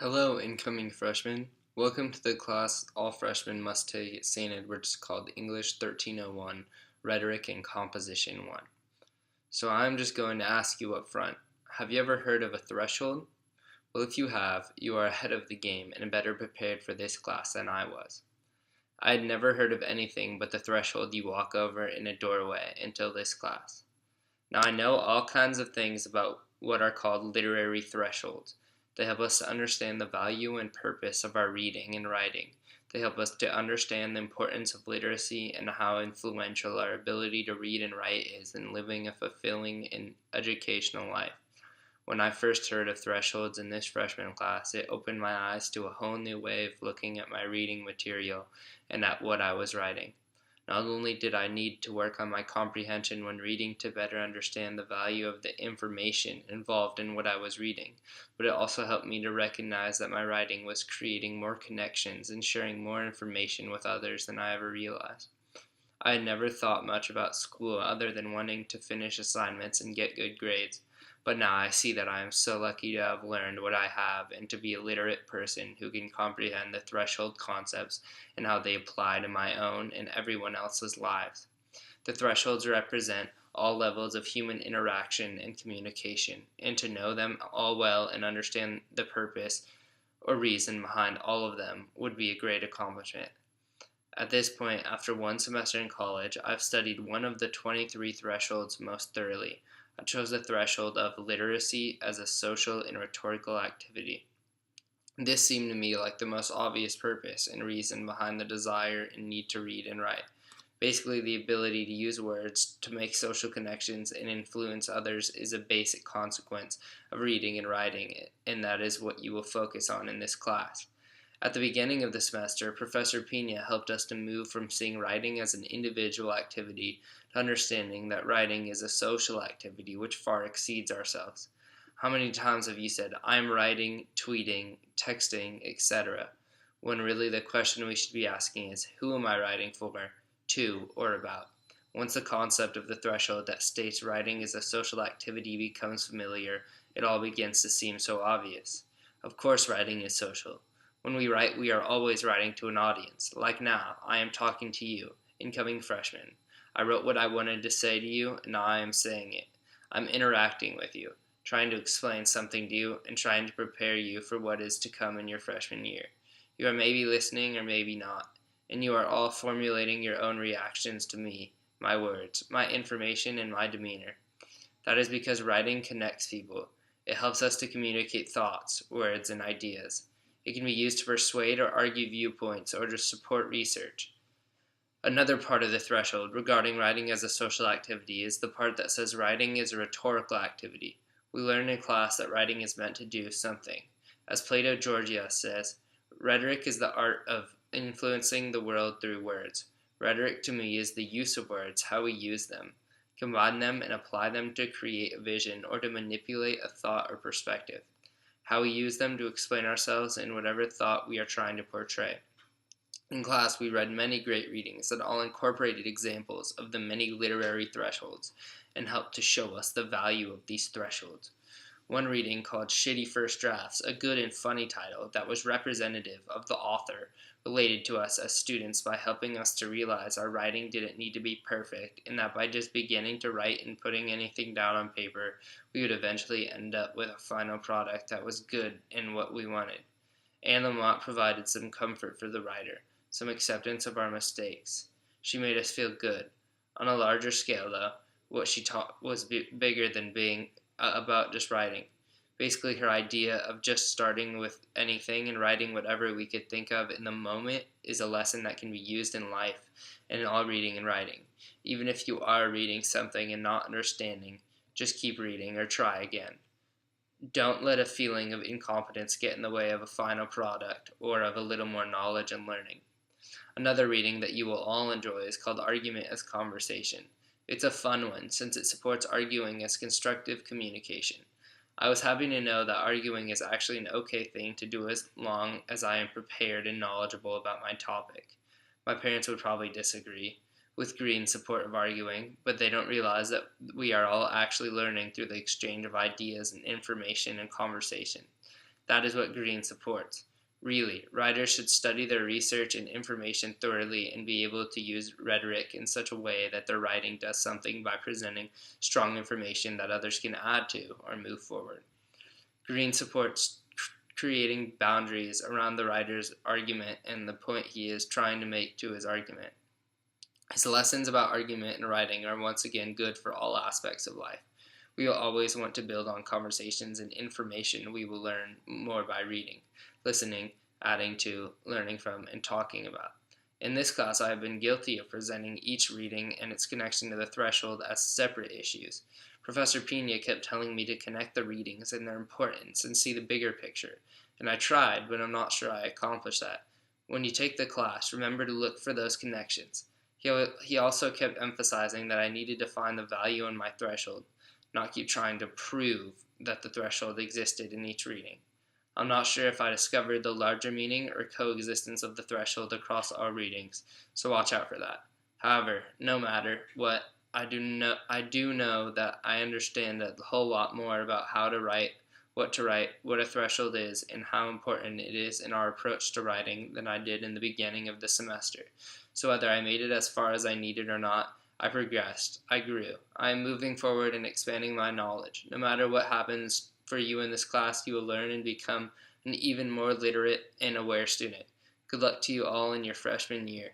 Hello, incoming freshmen. Welcome to the class all freshmen must take at St. Edward's called English 1301, Rhetoric and Composition 1. So I'm just going to ask you up front, have you ever heard of a threshold? Well, if you have, you are ahead of the game and better prepared for this class than I was. I had never heard of anything but the threshold you walk over in a doorway until this class. Now I know all kinds of things about what are called literary thresholds. They help us to understand the value and purpose of our reading and writing. They help us to understand the importance of literacy and how influential our ability to read and write is in living a fulfilling and educational life. When I first heard of thresholds in this freshman class, it opened my eyes to a whole new way of looking at my reading material and at what I was writing. Not only did I need to work on my comprehension when reading to better understand the value of the information involved in what I was reading, but it also helped me to recognize that my writing was creating more connections and sharing more information with others than I ever realized. I had never thought much about school other than wanting to finish assignments and get good grades, but now I see that I am so lucky to have learned what I have and to be a literate person who can comprehend the threshold concepts and how they apply to my own and everyone else's lives. The thresholds represent all levels of human interaction and communication, and to know them all well and understand the purpose or reason behind all of them would be a great accomplishment. At this point, after one semester in college, I've studied one of the 23 thresholds most thoroughly. I chose the threshold of literacy as a social and rhetorical activity. This seemed to me like the most obvious purpose and reason behind the desire and need to read and write. Basically, the ability to use words to make social connections and influence others is a basic consequence of reading and writing, and that is what you will focus on in this class. At the beginning of the semester, Professor Pina helped us to move from seeing writing as an individual activity to understanding that writing is a social activity which far exceeds ourselves. How many times have you said, I'm writing, tweeting, texting, etc., when really the question we should be asking is, who am I writing for, to, or about? Once the concept of the threshold that states writing is a social activity becomes familiar, it all begins to seem so obvious. Of course, writing is social. When we write, we are always writing to an audience. Like now, I am talking to you, incoming freshman. I wrote what I wanted to say to you, and now I am saying it. I'm interacting with you, trying to explain something to you, and trying to prepare you for what is to come in your freshman year. You are maybe listening or maybe not, and you are all formulating your own reactions to me, my words, my information, and my demeanor. That is because writing connects people. It helps us to communicate thoughts, words, and ideas. It can be used to persuade or argue viewpoints or to support research. Another part of the threshold regarding writing as a social activity is the part that says writing is a rhetorical activity. We learn in class that writing is meant to do something. As Plato Gorgias says, rhetoric is the art of influencing the world through words. Rhetoric to me is the use of words, how we use them, combine them and apply them to create a vision or to manipulate a thought or perspective, how we use them to explain ourselves in whatever thought we are trying to portray. In class, we read many great readings that all incorporated examples of the many literary thresholds and helped to show us the value of these thresholds. One reading called Shitty First Drafts, a good and funny title that was representative of the author, related to us as students by helping us to realize our writing didn't need to be perfect and that by just beginning to write and putting anything down on paper, we would eventually end up with a final product that was good and what we wanted. Anne Lamott provided some comfort for the writer, some acceptance of our mistakes. She made us feel good. On a larger scale, though, what she taught was bigger than being about just writing. Basically, her idea of just starting with anything and writing whatever we could think of in the moment is a lesson that can be used in life and in all reading and writing. Even if you are reading something and not understanding, just keep reading or try again. Don't let a feeling of incompetence get in the way of a final product or of a little more knowledge and learning. Another reading that you will all enjoy is called Argument as Conversation. It's a fun one since it supports arguing as constructive communication. I was happy to know that arguing is actually an okay thing to do as long as I am prepared and knowledgeable about my topic. My parents would probably disagree with Green's support of arguing, but they don't realize that we are all actually learning through the exchange of ideas and information and conversation. That is what Green supports. Really, writers should study their research and information thoroughly and be able to use rhetoric in such a way that their writing does something by presenting strong information that others can add to or move forward. Green supports creating boundaries around the writer's argument and the point he is trying to make to his argument. His lessons about argument and writing are once again good for all aspects of life. We will always want to build on conversations and information we will learn more by reading, listening, adding to, learning from, and talking about. In this class, I have been guilty of presenting each reading and its connection to the threshold as separate issues. Professor Pina kept telling me to connect the readings and their importance and see the bigger picture, and I tried, but I'm not sure I accomplished that. When you take the class, remember to look for those connections. He also kept emphasizing that I needed to find the value in my threshold, not keep trying to prove that the threshold existed in each reading. I'm not sure if I discovered the larger meaning or coexistence of the threshold across all readings, so watch out for that. However, no matter what, I do know that I understand a whole lot more about how to write, what a threshold is, and how important it is in our approach to writing than I did in the beginning of the semester. So whether I made it as far as I needed or not, I progressed, I grew. I am moving forward and expanding my knowledge. No matter what happens for you in this class, you will learn and become an even more literate and aware student. Good luck to you all in your freshman year.